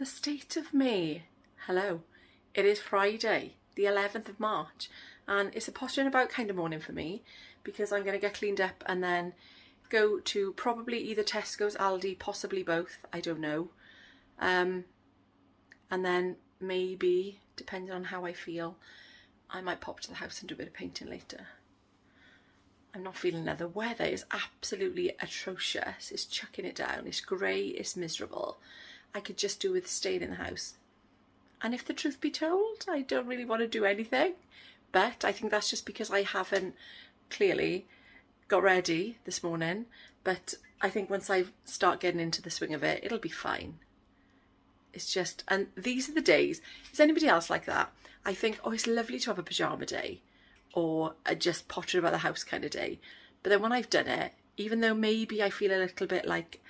The state of me. Hello. It is Friday, the 11th of March, and it's a pottering about kind of morning for me because I'm going to get cleaned up and then go to probably either Tesco's, Aldi, possibly both, I don't know. And then maybe, depending on how I feel, I might pop to the house and do a bit of painting later. I'm not feeling it. The weather is absolutely atrocious. It's chucking it down. It's grey, it's miserable. I could just do with staying in the house. And if the truth be told, I don't really want to do anything. But I think that's just because I haven't clearly got ready this morning. But I think once I start getting into the swing of it, it'll be fine. It's just, and these are the days. Is anybody else like that? I think, oh, it's lovely to have a pyjama day or a just pottering about the house kind of day. But then when I've done it, even though maybe I feel a little bit like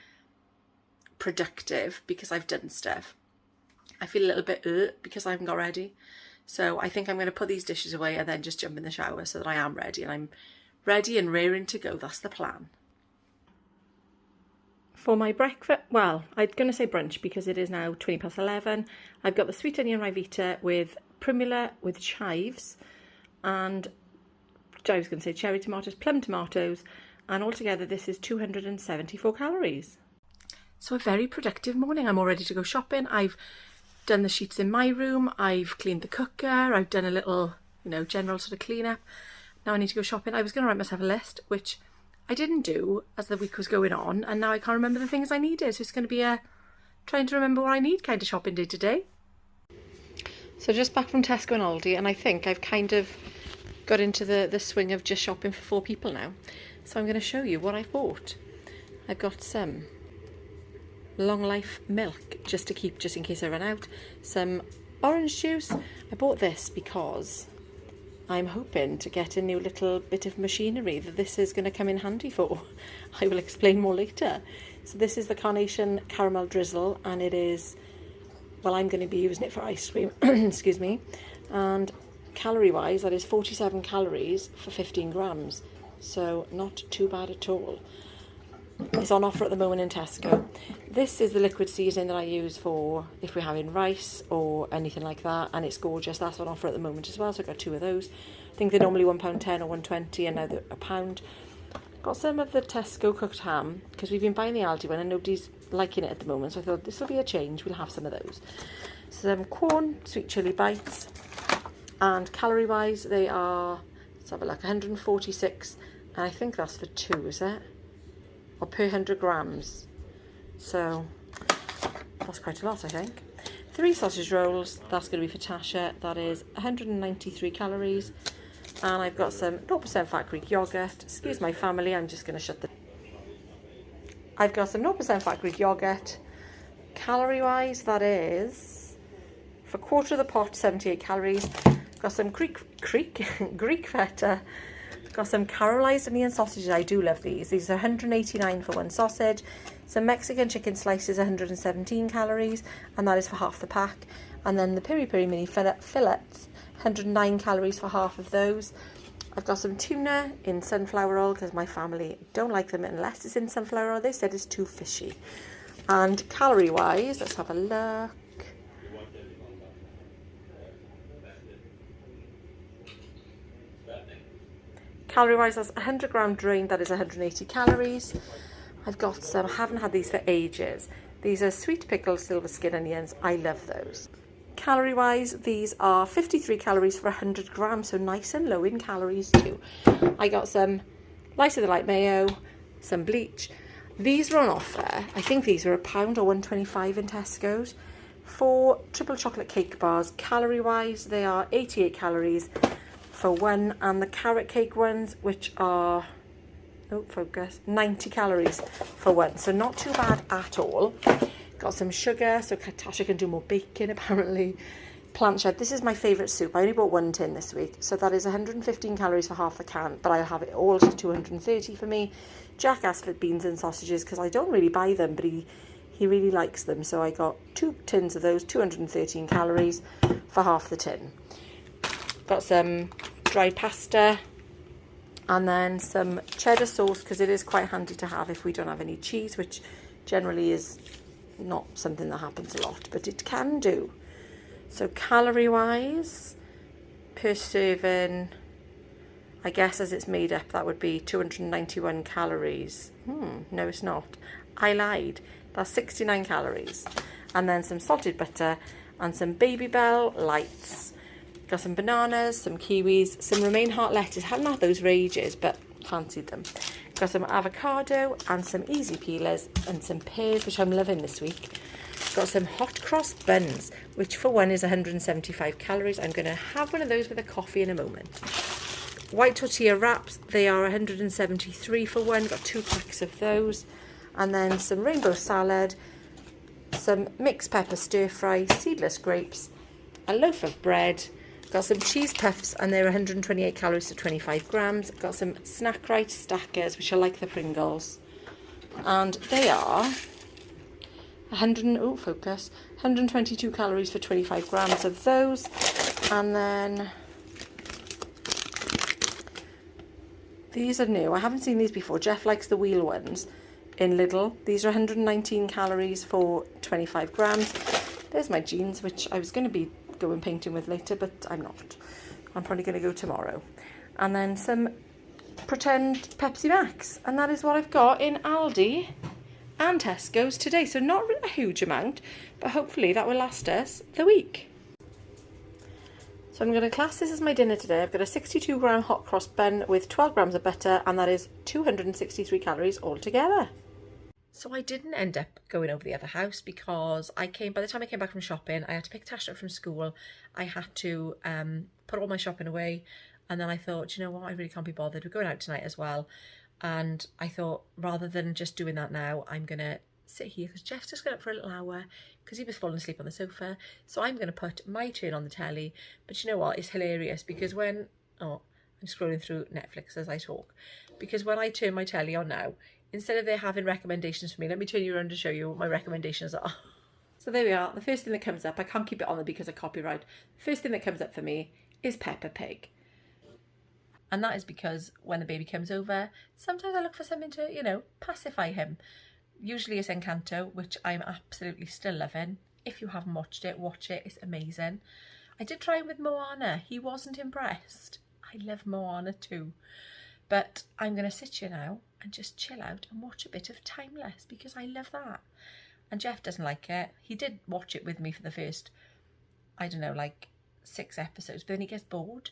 productive because I've done stuff, I feel a little bit because I haven't got ready. So I think I'm going to put these dishes away and then just jump in the shower so that I am ready, and I'm ready and raring to go. That's the plan. For my breakfast, well, I'm going to say brunch because it is now 11:20. I've got the sweet onion rivita with primula with chives, and I was going to say cherry tomatoes, plum tomatoes, and altogether this is 274 calories. So a very productive morning. I'm all ready to go shopping. I've done the sheets in my room. I've cleaned the cooker. I've done a little, general sort of clean up. Now I need to go shopping. I was going to write myself a list, which I didn't do as the week was going on, and now I can't remember the things I needed. So it's going to be a trying to remember what I need kind of shopping day to day. So just back from Tesco and Aldi, and I think I've kind of got into the swing of just shopping for 4 people now. So I'm going to show you what I've bought. I've got some long life milk just in case I run out, some orange juice. I bought this because I'm hoping to get a new little bit of machinery that this is going to come in handy for. I will explain more later. So this is the Carnation Caramel Drizzle, and it is, well, I'm going to be using it for ice cream, excuse me, and calorie wise that is 47 calories for 15 grams, so not too bad at all. It's on offer at the moment in Tesco. This is the liquid seasoning that I use for if we're having rice or anything like that, and it's gorgeous. That's on offer at the moment as well, so I got 2 of those. I think they're normally £1.10 or £1.20, and now they're £1. Got some of the Tesco cooked ham because we've been buying the Aldi one and nobody's liking it at the moment, so I thought this will be a change. We'll have some of those. Some corn sweet chilli bites, and calorie wise they are, let's have a look, 146, and I think that's for 2, is it? Or per 100 grams. So that's quite a lot, I think. 3 sausage rolls, that's going to be for Tasha. That is 193 calories. And I've got some 0% fat Greek yogurt. Excuse my family, I'm just going to shut the... I've got some 0% fat Greek yogurt. Calorie wise, that is, for a quarter of the pot, 78 calories. Got some Greek feta. Got some caramelized onion sausages. I do love these. These are 189 for 1 sausage. Some Mexican chicken slices, 117 calories, and that is for half the pack. And then the piri piri mini fillets, 109 calories for half of those. I've got some tuna in sunflower oil because my family don't like them unless it's in sunflower oil. They said it's too fishy. And calorie wise, let's have a look. Calorie wise, that's 100 gram drained, that is 180 calories. I've got some, I haven't had these for ages. These are sweet pickled silver skin onions. I love those. Calorie wise, these are 53 calories for 100 grams, so nice and low in calories too. I got some Light of the Light mayo, some bleach. These were on offer. I think these were £1 or £1.25 in Tesco's. 4 triple chocolate cake bars. Calorie wise, they are 88 calories for 1, and the carrot cake ones, which are, 90 calories for 1, so not too bad at all. Got some sugar, so Tasha can do more baking apparently. Plancha, this is my favourite soup. I only bought 1 tin this week, so that is 115 calories for half the can, but I'll have it all to 230 for me. Jack asked for beans and sausages because I don't really buy them, but he really likes them, so I got 2 tins of those, 213 calories for half the tin. Got some dried pasta, and then some cheddar sauce because it is quite handy to have if we don't have any cheese, which generally is not something that happens a lot, but it can do. So calorie wise, per serving, I guess as it's made up, that would be 291 calories. No, it's not. I lied. That's 69 calories. And then some salted butter and some Baby Bell lights. Got some bananas, some kiwis, some romaine heart lettuce. Hadn't had those for ages, but fancied them. Got some avocado and some easy peelers and some pears, which I'm loving this week. Got some hot cross buns, which for one is 175 calories. I'm going to have one of those with a coffee in a moment. White tortilla wraps, they are 173 for one. Got 2 packs of those. And then some rainbow salad, some mixed pepper stir fry, seedless grapes, a loaf of bread. Got some cheese puffs and they're 128 calories to 25 grams. Got some Snack Right Stackers, which are like the Pringles. And they are 122 calories for 25 grams of those. And then these are new. I haven't seen these before. Jeff likes the wheel ones in Lidl. These are 119 calories for 25 grams. There's my jeans, which I was going to be going painting with later, but I'm not. I'm probably going to go tomorrow. And then some pretend Pepsi Max. And that is what I've got in Aldi and Tesco's today. So not a huge amount, but hopefully that will last us the week. So I'm going to class this as my dinner today. I've got a 62 gram hot cross bun with 12 grams of butter, and that is 263 calories altogether. So I didn't end up going over the other house because by the time I came back from shopping, I had to pick Tash up from school. I had to put all my shopping away, and then I thought, you know what, I really can't be bothered. We're going out tonight as well. And I thought, rather than just doing that now, I'm going to sit here because Jeff's just got up for a little hour because he was falling asleep on the sofa. So I'm going to put my turn on the telly. But you know what? It's hilarious because I'm scrolling through Netflix as I talk. Because when I turn my telly on now, instead of there having recommendations for me, let me turn you around to show you what my recommendations are. So there we are. The first thing that comes up, I can't keep it on there because of copyright. The first thing that comes up for me is Peppa Pig. And that is because when the baby comes over, sometimes I look for something to, pacify him. Usually it's Encanto, which I'm absolutely still loving. If you haven't watched it, watch it. It's amazing. I did try it with Moana. He wasn't impressed. I love Moana too. But I'm going to sit here now and just chill out and watch a bit of Timeless because I love that. And Jeff doesn't like it. He did watch it with me for the first, 6 episodes, but then he gets bored.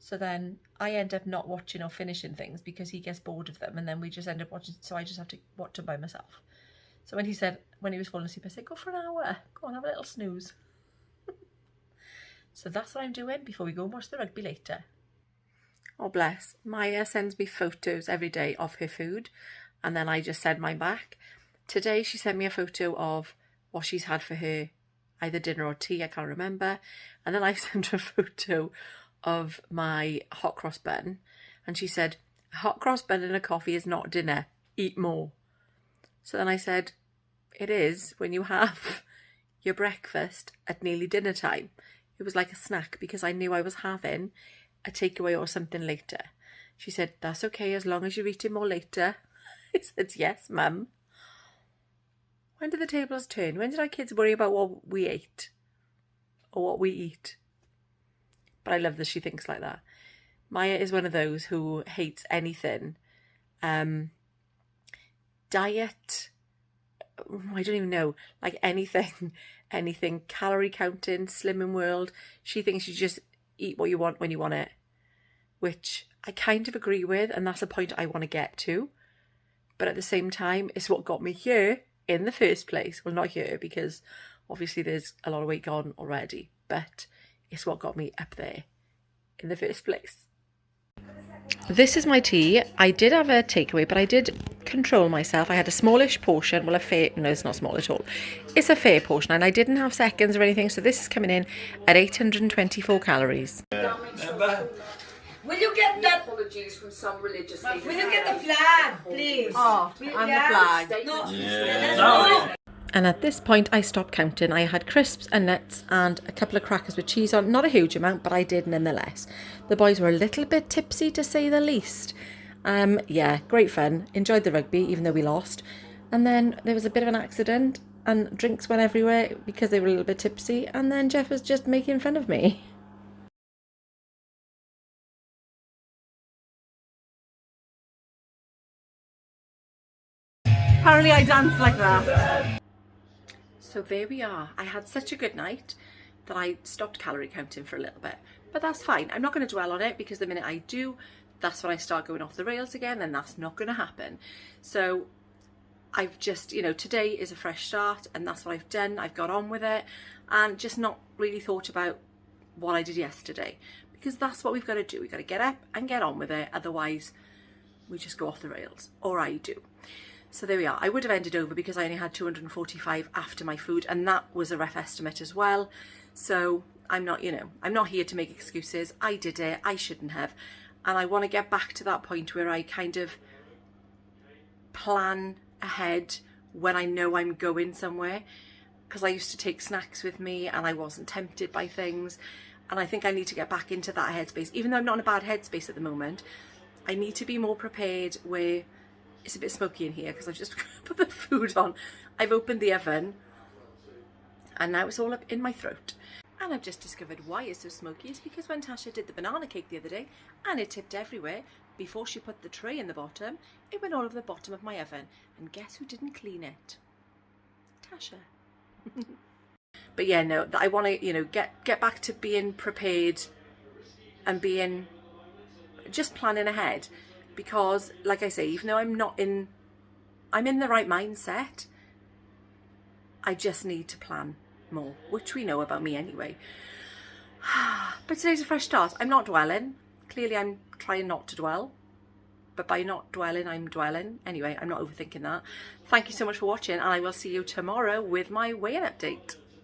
So then I end up not watching or finishing things because he gets bored of them, and then we just end up watching, so I just have to watch them by myself. So when he was falling asleep, I said, go for an hour. Go on, have a little snooze. So that's what I'm doing before we go and watch the rugby later. Oh, bless. Maya sends me photos every day of her food, and then I just send mine back. Today she sent me a photo of what she's had for her, either dinner or tea, I can't remember. And then I sent her a photo of my hot cross bun, and she said, a hot cross bun and a coffee is not dinner, eat more. So then I said, it is when you have your breakfast at nearly dinner time. It was like a snack because I knew I was having a takeaway or something later. She said, that's okay as long as you're eating more later. I said, yes, Mum. When did the tables turn? When did our kids worry about what we ate or what we eat? But I love that she thinks like that. Maya is one of those who hates anything. Diet, I don't even know, like anything calorie counting, slimming world. She thinks you just eat what you want when you want it, which I kind of agree with, and that's a point I want to get to. But at the same time, it's what got me here in the first place. Well, not here because obviously there's a lot of weight gone already, but it's what got me up there in the first place. This is my tea. I did have a takeaway, but I did control myself. I had a smallish portion. Well, no, it's not small at all. It's a fair portion, and I didn't have seconds or anything, so this is coming in at 824 calories. Will you get that? Apologies from some religious leaders. Will you get the flag, please? Oh, and the flag. No. And at this point, I stopped counting. I had crisps and nuts and a couple of crackers with cheese on. Not a huge amount, but I did nonetheless. The boys were a little bit tipsy, to say the least. Yeah, great fun. Enjoyed the rugby, even though we lost. And then there was a bit of an accident. and drinks went everywhere because they were a little bit tipsy, and then Jeff was just making fun of me. Apparently I dance like that. So there we are. I had such a good night that I stopped calorie counting for a little bit. But that's fine. I'm not going to dwell on it, because the minute I do, that's when I start going off the rails again, and that's not going to happen. So I've just, you know, today is a fresh start, and that's what I've done. I've got on with it and just not really thought about what I did yesterday, because that's what we've got to do. We've got to get up and get on with it. Otherwise, we just go off the rails, or I do. So there we are. I would have ended over because I only had 245 after my food, and that was a rough estimate as well. So I'm not, you know, I'm not here to make excuses. I did it. I shouldn't have. And I want to get back to that point where I kind of plan ahead when I know I'm going somewhere, because I used to take snacks with me and I wasn't tempted by things. And I think I need to get back into that headspace. Even though I'm not in a bad headspace at the moment, I need to be more prepared where it's a bit smoky in here because I've just put the food on. I've opened the oven and now it's all up in my throat. And I've just discovered why it's so smoky. It's because when Tasha did the banana cake the other day and it tipped everywhere, before she put the tray in the bottom, it went all over the bottom of my oven. And guess who didn't clean it? Tasha. But yeah, no, I want to, you know, get back to being prepared and being, just planning ahead. Because, like I say, even though I'm in the right mindset, I just need to plan more, which we know about me anyway. But today's a fresh start. I'm not dwelling. Clearly I'm trying not to dwell, but by not dwelling, I'm dwelling. Anyway, I'm not overthinking that. Thank you so much for watching, and I will see you tomorrow with my weigh-in update.